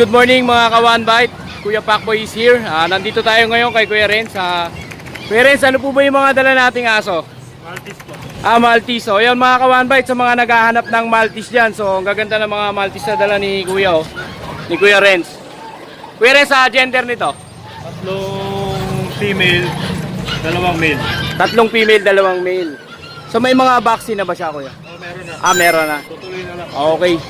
good morning mga ka-One Bite. Kuya Pacboy is here. Nandito tayo ngayon kay Kuya Renz. Kuya Renz, ano po ba yung mga dala nating aso? Maltese po. Maltese. So, yun mga ka-One Bite, sa mga naghahanap ng Maltese dyan. So, ang gaganda ng mga Maltese na dala ni Kuya, ni Kuya Renz. Kuya Renz, gender nito? Tatlong female, dalawang male. Tatlong female, dalawang male. So, may mga vaccine na ba siya, Kuya? Meron na. Meron na. Tutuloy na lang. Okay.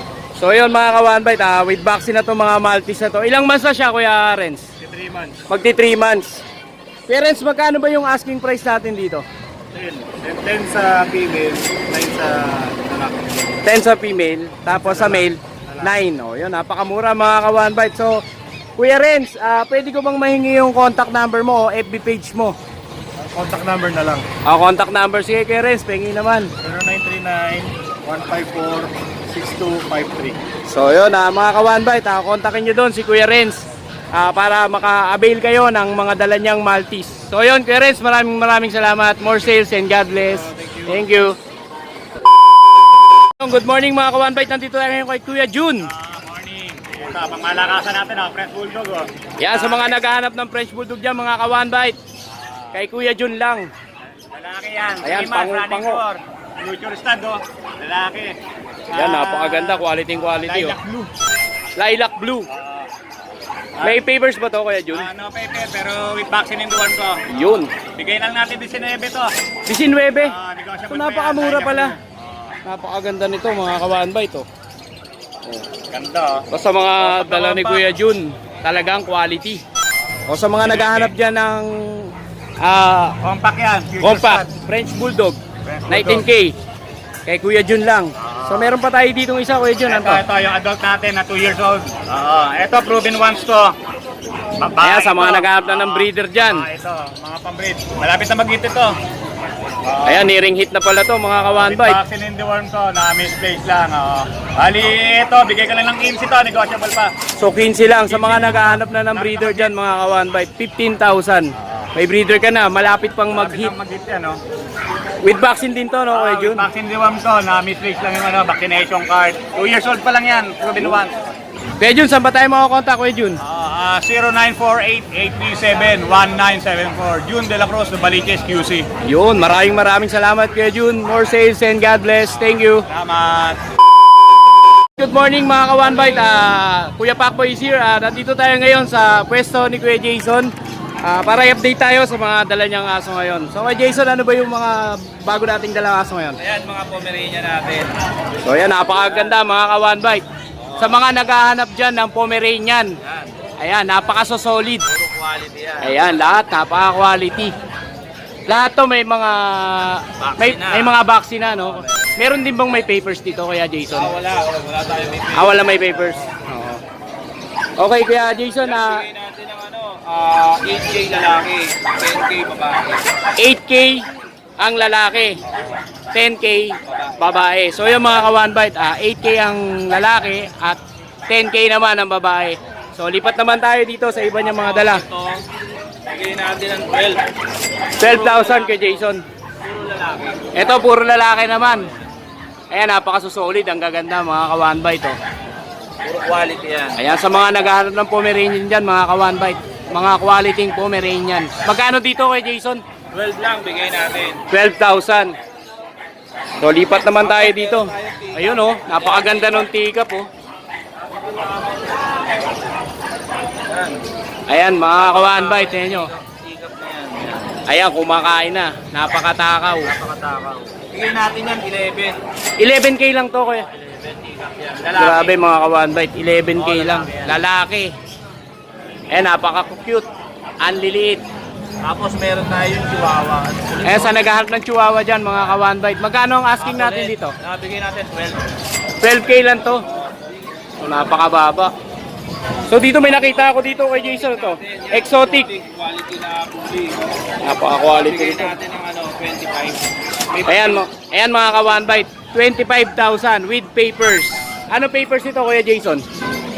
So, yun mga ka-One Bite, with vaccine na to mga Maltese na to. Ilang months na siya, Kuya Renz? 3 months. Magti 3 months. Kuya Renz, magkano ba yung asking price natin dito? 10 sa female, 9 sa lalaki. 10 sa female, tapos sa male, 9. O, yun, napakamura mga ka-One Bite. So, Kuya Renz, pwede ko bang mahingi yung contact number mo o FB page mo? Contact number na lang. Contact number, sige Kuya Renz, pengi naman. 0939-154-6253. So, yun, mga ka-One Bite, kontakin nyo doon si Kuya Renz para maka-avail kayo ng mga dala niyang Maltese. So, yun, Kuya Renz, maraming salamat. More sales and God bless. Thank you. Good morning mga ka-One Bite, nandito tayo ngayon kay Kuya Jun. Morning. Ito, pangmalakasan natin, French Bulldog. Yan, sa mga naghahanap ng French Bulldog dyan, mga ka-One Bite, kay Kuya Jun lang. Lalaki yan. Ayan, pango-pango. Future stud, lalaki. Yan, napakaganda, quality. Lilac blue. Lilac blue. May papers ba to, Kuya Jun? No paper, pero with vaccine in the one ko. Yun. Bigay lang natin 19 to. 19. Negotiable So, napakamura pa yan, pala. Lilac Napakaganda nito, mga ka-One Bite. Ganda. Basta mga dala ni Kuya Jun, talagang quality. O sa mga naghahanap dyan ng Compact yan. Future compact, stud. French Bulldog, French 19K. Kay Kuya Jun lang. So meron pa tayo dito isa, Kuya Jun. Ito yung adult natin na 2 years old. Ito proven once to. Babae Kaya sa mga ito. naghahanap na ng breeder dyan. Ito, mga pambreed. Malapit na mag-hit ito. Ayan, nearing hit na pala to, mga ka-One Bite. Vaccine in the worm ko, na misplaced lang. Bali, ito, bigay ka lang ng 15 to, negotiable pa. So 15 lang sa mga naghahanap na ng breeder dyan, mga ka-One Bite. 15,000. May breeder ka na, malapit pang mag-hit. Mag-hit yan, no? With vaccine din to, no, Kuya Jun? Vaccine in the worm ko, na misplaced lang yung vaccination card. 2 years old pa lang yan, proven once. Kuya Jun, saan ba tayo makakontak, Kuya Jun? 0948-837-1974. June De La Cruz, Baliches, QC. Yun, maraming salamat Kuya Jun. More sales and God bless. Thank you. Salamat. Good morning mga ka-One Bite. Kuya Pacboy is here. Nandito tayo ngayon sa pwesto ni Kuya Jason para i-update tayo sa mga dala niyang aso ngayon. So Kuya Jason, ano ba yung mga bago nating dalang aso ngayon? Ayan, mga Pomeranian natin. So yan, napakaganda mga ka-One Bite. Sa mga naghahanap dyan ng Pomeranian, ayan, napaka-solid. Puro quality yan. Ayan, lahat napaka-quality. Lahat to may mga may mga vaccine na, no? Meron din bang may papers dito, Kuya Jason? Wala tayo may pay. Wala may papers. Oo. Okay, Kuya Jason, Bigay natin ng 8K lalaki, 10K babae. 8K ang lalaki, 10K babae. So yung mga ka-One Bite, 8K ang lalaki at 10K naman ang babae. So lipat naman tayo dito sa iba niyang mga dala. Ito, bigay natin ng 12,000 kay Jason. Puro lalaki. Ito puro lalaki naman. Ayan, napaka-solid, ang gaganda mga ka-One Bite. Puro quality yan. Ayan, sa mga naghahanap ng Pomeranian dyan, mga ka-One Bite, mga quality Pomeranian. Magkano dito kay Jason? 12 lang bigay natin. 12,000. So lipat naman tayo dito. Ayun oh, napakaganda ng teacup oh. Ayan mga ka-One Bite, tingnan nyo. Sikap na yan. Ayan, kumakain na. Napakatakaw. Napakatakaw. Bigay natin yan 11. 11K lang to kuya. 11 sikap yan. Lalaki. Grabe mga ka-One Bite, 11K lang. Lalaki. Ayan, napaka-cute. Ang liliit. Tapos meron tayong chihuahua. Ayan, sa naghahanap ng chihuahua dyan mga ka-One Bite. Magkano ang asking natin dito? Bigay natin 12. 12K lang to. So napakababa. So dito may nakita ako dito kay Jason to. Exotic. Quality na bully. Napaka-quality Bigay nito. natin ng 25. Ayan mga ka-One Bite. 25,000 with papers. Ano papers nito Kuya Jason?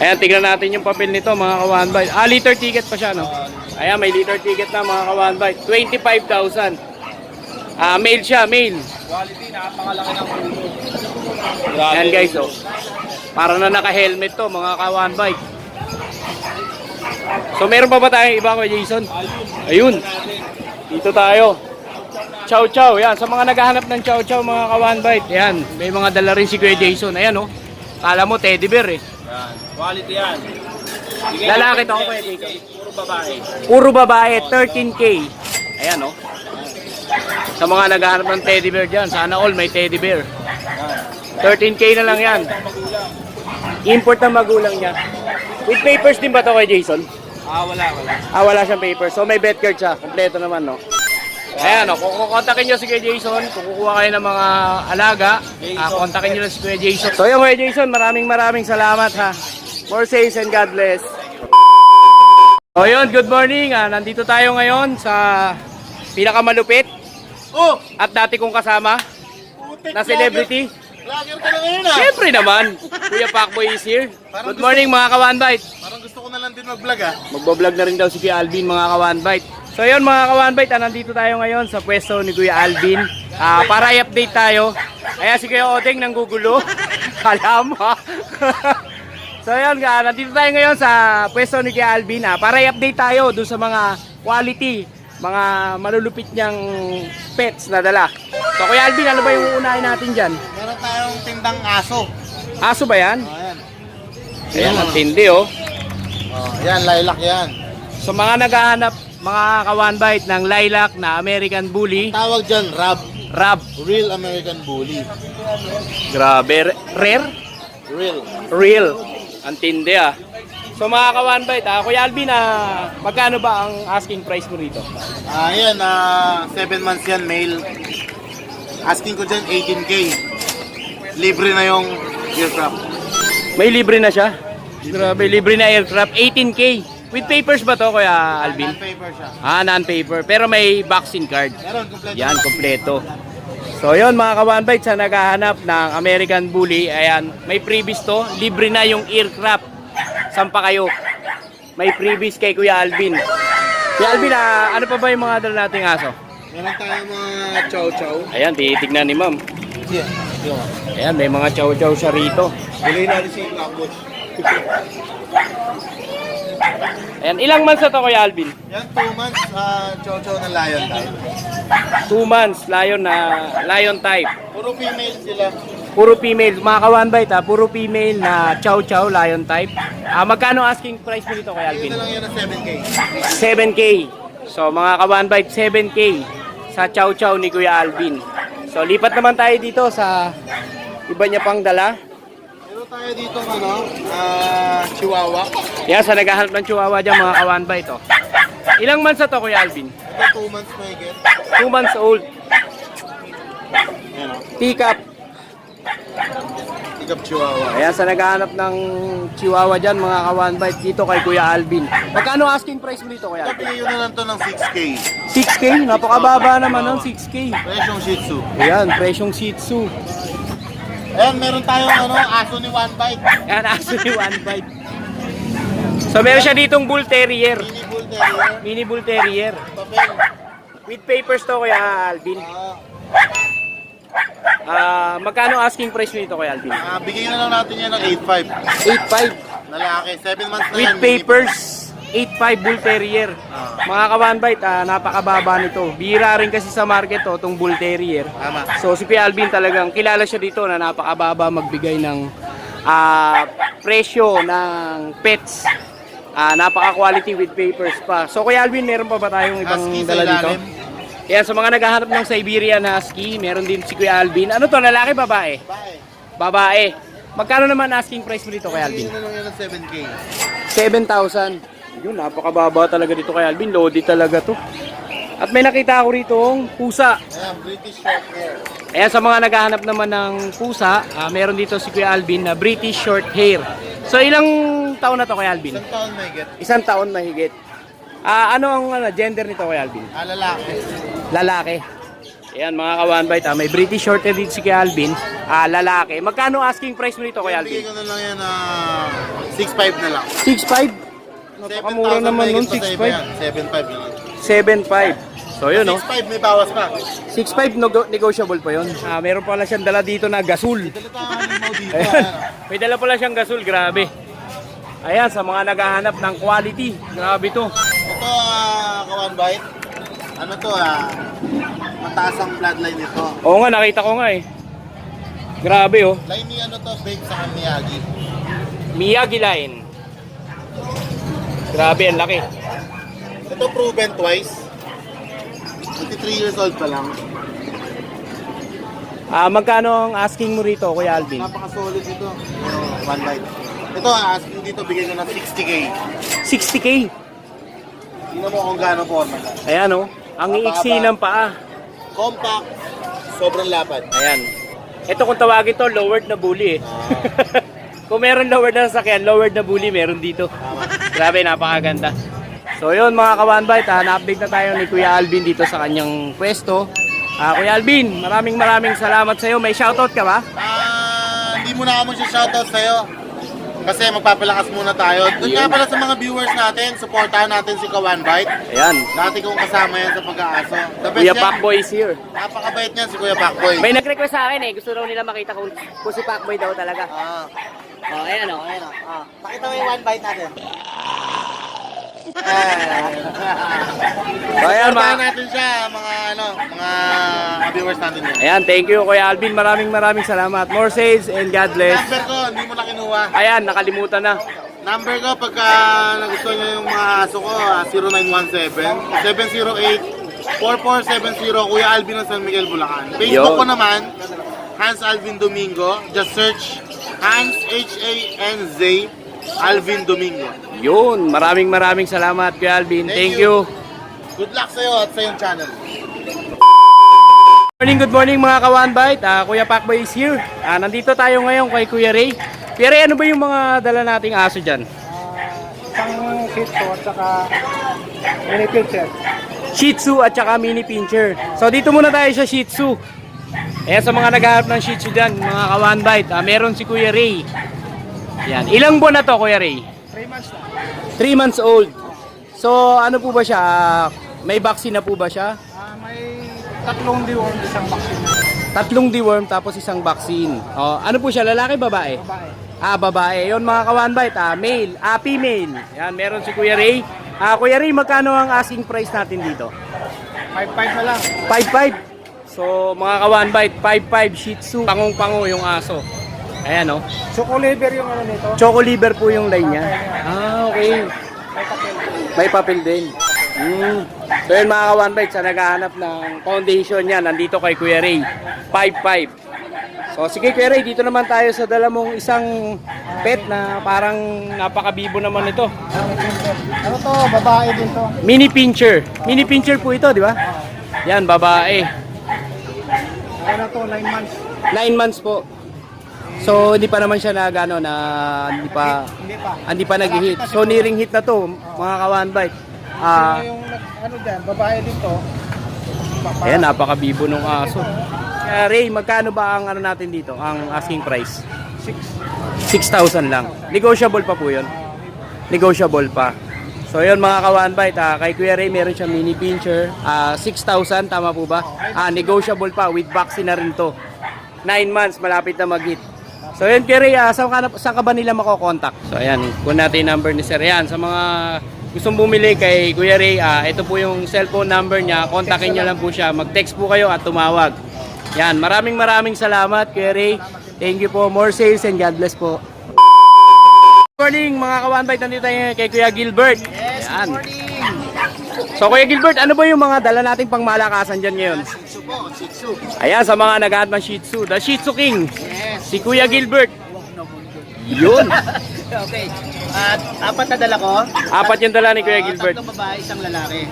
Ayan, tignan natin yung papel nito mga ka-One Bite. Liter ticket pa siya, no? Ayan, may liter ticket na mga ka-One Bite. 25,000. Male siya, male. Quality, napakalaki ng ulo. Ayan guys, oh. Para na naka-helmet to mga ka-One Bite. So meron pa ba tayong iba Kuya Jason? Ayun. Dito tayo. Chow chow. Yan. Sa mga naghahanap ng chow chow mga ka-one bite. Yan. May mga dala rin si Kuya Jason. Ayan oh. Kala mo teddy bear eh. Yan. Quality yan. Lalaki to Kuya Jason. Puro babae. Puro babae. 13K. Ayan oh. Sa mga naghahanap ng teddy bear dyan. Sana all may teddy bear. 13K na lang yan. Import ng magulang niya. With papers din ba to kay Jason? Wala. Wala siyang papers. So may vet card siya. Kompleto naman, no? Ayan, no? Kung kontakin nyo si Kuya Jason, kung kukuha kayo ng mga alaga, kontakin nyo lang si Kuya Jason. So yung Kuya Jason, maraming salamat ha. More sales and God bless. So yun, good morning. Nandito tayo ngayon sa pinakamalupit at dati kong kasama na celebrity. Vlogger ka na ngayon Siyempre naman, Kuya Pacboy is here. Good morning mga ka-one bite. Parang gusto ko na lang din mag-vlog Magbablog na rin daw si Kuya Alvin mga ka-one bite. So yun mga ka-one bite, nandito tayo ngayon sa pwesto ni Kuya Alvin. Para i-update tayo. Kaya si Kuya Odeng nanggugulo. Kala mo ha. So yun, nandito tayo ngayon sa pwesto ni Kuya Alvin. Para i-update tayo dun sa mga quality, mga malulupit niyang pets na dala. So Kuya Alvin, ano ba yung uunahin natin dyan? Meron tayong tindang aso. Aso ba yan? Ayan. Ayan, ang tindi oh. Yan, lilac yan. So mga naghahanap, mga ka-one bite ng lilac na American Bully, Tawag dyan, Rab. Real American Bully. Grabe, rare? Real. Ang tindi ah. So mga ka-one bite, Kuya Alvin, magkano ba ang asking price mo rito? Ayan, 7 months yan, male. Asking ko dyan, 18K. Libre na yung aircraft. May libre na siya. Grabe, libre na aircraft, 18K. With papers ba to Kuya Alvin? Non-paper siya. Non-paper, pero may vaccine card. Meron, kompleto. Yan, kompleto. So yun mga ka-one bite, sa naghahanap ng American Bully, ayan, may freebies to, libre na yung aircraft. Sampa kayo. May freebies kay Kuya Alvin. Kuya Alvin, ano pa ba yung mga dala nating aso? Meron tayong mga chow-chow. Ayan, titignan ni ma'am. Yeah. Ayan, may mga chow-chow siya rito. Bilhin natin si Blackwood. Ayan, ilang months na to Kuya Alvin? Yan, 2 months, chow-chow na lion type. 2 months, lion type. Puro female sila. Puro female, mga ka-one bite puro female na chow-chow, lion type. Magkano asking price mo dito Kuya Alvin? Ito lang yan ng 7K. 7K. So mga ka-one bite, 7K sa chow-chow ni Kuya Alvin. So lipat naman tayo dito sa iba niya pang dala. Meron tayo dito chihuahua. Yan, sa naghahanap ng chihuahua dyan mga ka-one bite Ilang months na to Kuya Alvin? Ito 2 months may get. 2 months old. Ayan o. Teacup. Tikap chihuahua. Ayan, sa naghahanap ng chihuahua dyan mga ka-one bite dito kay Kuya Alvin. Magkano asking price mo dito Kuya Alvin? Kapili yun na lang to ng 6K. 6K? Napakababa naman ng 6K. Presyong Shih Tzu. Ayan, presyong Shih Tzu. Ayan, meron tayong aso ni One Bite. Ayan, aso ni One Bite. So meron siya ditong Bull Terrier. Mini Bull Terrier. Mini Bull Terrier. Papel. With papers to Kuya Alvin. Magkano asking price mo dito Kuya Alvin? Bigyan na lang natin yan ng 8.5. 8.5. Lalaki, 7 months na With yan. papers. 8.5 Bull Terrier. Mga ka-one bite, napakababa nito. Bira rin kasi sa market itong Bull Terrier. Tama. So si Kuya Alvin talagang kilala siya dito na napakababa magbigay ng presyo ng pets. Napaka-quality with papers pa. So Kuya Alvin, meron pa ba tayong ibang Husky sa dala dito? ilalim. Yan, sa mga naghahanap ng Siberian Husky, meron din si Kuya Alvin. Ano to, lalaki, babae? Bye. Babae. Magkano naman asking price mo dito Kuya Alvin? Bigyan na lang yan ng 7K. 7,000. Yun, napakababa talaga dito kay Alvin. Loaded talaga to. At may nakita ako rito pusang. Ayan, British Short Hair. Ayan, sa mga naghahanap naman ng pusa, meron dito si Kuya Alvin na British Short Hair. So ilang taon na to Kuya Alvin? Isang taon may get. Isang taon mahigit. Ano ang gender nito Kuya Alvin? Lalaki. Lalaki. Ayan mga ka-one bite, may British Short Hair dito si Kuya Alvin. Lalaki. Magkano asking price mo dito Kuya Bigyan Alvin? ko na lang yan 6.5 na lang. 6.5? Napakamura 7,000 naman may nun, get pa sa iba yan. 6.5. 7.5 lang. 7.5. So yun, no? 6.5 may bawas pa. 6.5 negotiable pa yun. Meron pala siyang dala dito na gasol. Dala tayo ng mau dito. Ayan. May dala pala siyang gasol, grabe. Ayan, sa mga naghahanap ng quality. Grabe to. Ito, Kawan Bite. Ano to, mataas ang bloodline nito. Oo nga, nakita ko nga eh. Grabe oh. Line ni ano to, bake sa Miyagi. Miyagi line. Grabe, ang laki. Ito proven twice. 23 years old pa lang. Magkano ang asking mo rito, Kuya Alvin? Napaka-solid ito. One Bite. Ito, asking dito, bigay ko ng 60k. 60K. Tingnan mo kung gaano forma. Ayan oh. Ang iiksi ng paa. Compact, sobrang lapad. Ayan. Ito kung tawagin to, lowered na bully eh. Ah. Kung meron lowered na sasakyan, lowered na bully, meron dito. Tama. Grabe, napakaganda. So yun mga ka-1bite, na-update na tayo ni Kuya Alvin dito sa kanyang pwesto. Kuya Alvin, maraming salamat sa iyo. May shoutout ka ba? Hindi muna ako mag-shoutout sa'yo. Kasi magpapalakas muna tayo. Doon nga pala sa mga viewers natin, supportahan natin si Kawan Bite. Ayan. Dati kong kasama yan sa pag-aaso. The best Kuya yan. Pacboy is here. Napakabait niyan si Kuya Pacboy. May nag-request sa akin eh. Gusto daw nila makita kung si Pacboy daw talaga. Oh, Ayan o. Pakita mo yung one bite natin. So ayan Supportahan mga... natin siya, mga viewers natin yun. Ayan, thank you Kuya Alvin. Maraming salamat. More sales and God bless. Number ko, hindi mo na kinuha. Ayan, nakalimutan na. Number ko, pagka nagustuhan nyo yung mga aso ko, 0917-708-4470, Kuya Alvin ng San Miguel, Bulacan. Facebook ko naman, Hans Alvin Domingo. Just search Hans, H-A-N-Z, Alvin Domingo. Yun, maraming salamat Kuya Alvin. Thank you. Good luck sa'yo at sa iyong channel. Good morning mga ka-1bite. Kuya Pacboy is here. Nandito tayo ngayon kay Kuya Ray. Kuya Ray, ano ba yung mga dala nating aso dyan? Isang Shih Tzu at saka mini pincher. Shih Tzu at saka mini pincher. So dito muna tayo sa Shih Tzu. Sa mga naghahanap ng Shih Tzu dyan, mga ka-1bite, meron si Kuya Ray. Yan. Ilang buwan na to Kuya Ray? 3 months na. 3 months old. So ano po ba siya? May vaccine na po ba siya? May 3 deworm, isang vaccine. 3 deworm tapos isang vaccine. Ano po siya? Lalaki, babae? Babae. Babae. Yun mga ka-1bite, male, female. Yan, meron si Kuya Ray. Kuya Ray, magkano ang asking price natin dito? 5.5 na lang. 5.5. So, mga ka-1bite, 5.5 Shih Tzu. Pangong-pango yung aso. Ayan, oh. Choco liver yung ano nito. Choco liver po yung line niya. Okay. May papel. May papel din. So yun mga ka-1bite, sa naghahanap ng foundation niya, nandito kay Kuya Ray. 5.5. So sige Kuya Ray, dito naman tayo sa dala mong isang pet na parang napakabibo naman ito. Ano to? Babae din to. Mini pincher. Mini pincher po ito, di ba? Yan, babae. Ano to? 9 months. 9 months po. So hindi pa naman siya nagano na hindi pa nag-hit. So nearing hit na to, mga ka-1bite. Yung ano dyan, babae din to. Ayan, napakabibo ng aso. Ray, magkano ba ang ano natin dito? Ang asking price? 6,000 lang. Negotiable pa po 'yon. Negotiable pa. So 'yun mga ka-1bite, kay Kuya Ray meron siya mini pincher, 6,000 tama po ba? Negotiable pa with vaccine na rin to. 9 months malapit na mag-hit. So yun Kuya Ray, saan ka ba nila mako-contact? So ayan, kunin natin yung number ni Sir. Yan, sa mga gustong bumili kay Kuya Ray, ito po yung cellphone number niya. Kontakin niyo lang po siya. Mag-text po kayo at tumawag. Yan, maraming salamat Kuya Ray. Thank you po. More sales and God bless po. Good morning mga ka-1bite. Nandito tayo kay Kuya Gilbert. Yes, Yan. good morning. So Kuya Gilbert, ano ba yung mga dala nating pangmalakasan dyan ngayon? Shih Tzu po, Shih Tzu. Ayan, sa mga naghahanap ng Shih Tzu. The Shih Tzu King. Yes. Si Kuya Gilbert. Yun. Okay. At apat na dala ko. 4 yung dala ni Kuya Gilbert. 3 babae, isang lalaki.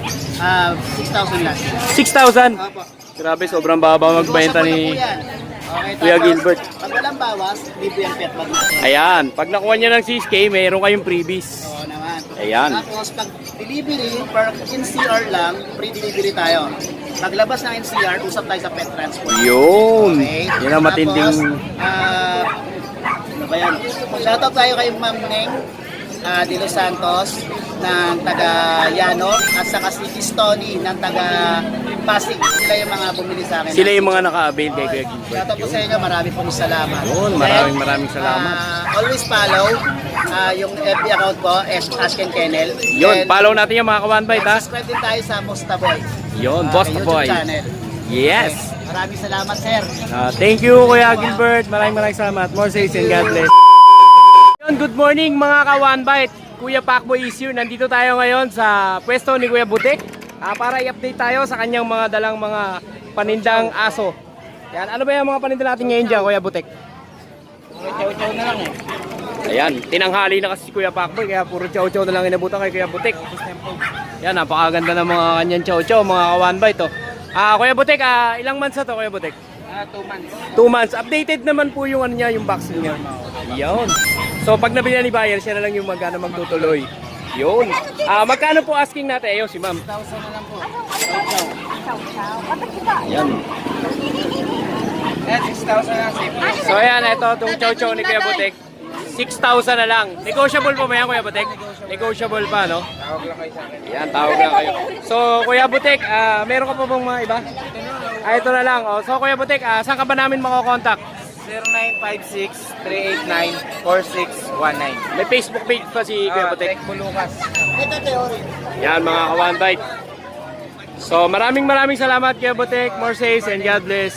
6,000 lang. 6,000. Opo. Grabe, sobrang baba magbenta ni Okay, Kuya tapos, Gilbert. Pag walang bawas, libre ang pet bag natin. Ayan, pag nakuha niya ng 6K, mayroon kayong freebies. Oo naman. Ayan. Tapos pag delivery, per NCR lang, free delivery tayo. Paglabas ng NCR, usap tayo sa pet transport. Yun. Okay. Yan ang matinding... Tapos, ano ba yan? Shoutout tayo kay Ma'am Neng de Los Santos ng taga Yano at saka si Tony ng taga Pasig. Sila yung mga bumili sa akin. Sila yung mga naka-avail kay Kuya Gilbert. Shoutout po sa inyo, marami pong salamat. Yun, maraming salamat. Always follow yung FB account ko, Asken Kennel. Yun, And follow natin yung mga ka-1 bite ha. subscribe din tayo sa Musta Boy. Yun, Boss YouTube Boy. channel. Yes. Okay. Maraming salamat, sir. Thank you Kuya Gilbert. Maraming salamat. More says and God bless. Yun, good morning mga ka-1 bite. Kuya Pacboy is here. Nandito tayo ngayon sa pwesto ni Kuya Butik. Para i-update tayo sa kanyang mga dalang mga panindang aso. Yan, ano ba yung mga paninda natin ngayon dyan, Kuya Butik? Chow-chow na lang eh. Ayan, tinanghali na kasi si Kuya Pacboy, kaya puro chow-chow na lang inabutan kay Kuya Butik. Yan, napakaganda ng mga kanyang chow-chow, mga ka-1 bite. Kuya Butik, ilang months na to, Kuya Butik? 2 months. 2 months. Updated naman po yung ano niya, yung vaccine niya. Yun. So pag nabili ni buyer, siya na lang yung magtutuloy. Yun. Magkano po asking natin? Ayun, si ma'am. 1,000 na lang po. Yan. Eh, 6,000 na lang. So ayan, ito itong chow-chow ni Kuya Butik. 6,000 na lang. Negotiable pa ba yan, Kuya Butik? Negotiable pa, no? Tawag lang kayo sa akin. Yan, tawag lang kayo. So, Kuya Butik, meron ka pa bang mga iba? Ito na lang. So, Kuya Butik, saan ka ba namin makakontakt? 0956-389-4619. May Facebook page pa si Kuya Butik. Bulukas. Yan mga ka-1 bite. So maraming salamat Kuya Butik. More says and God bless.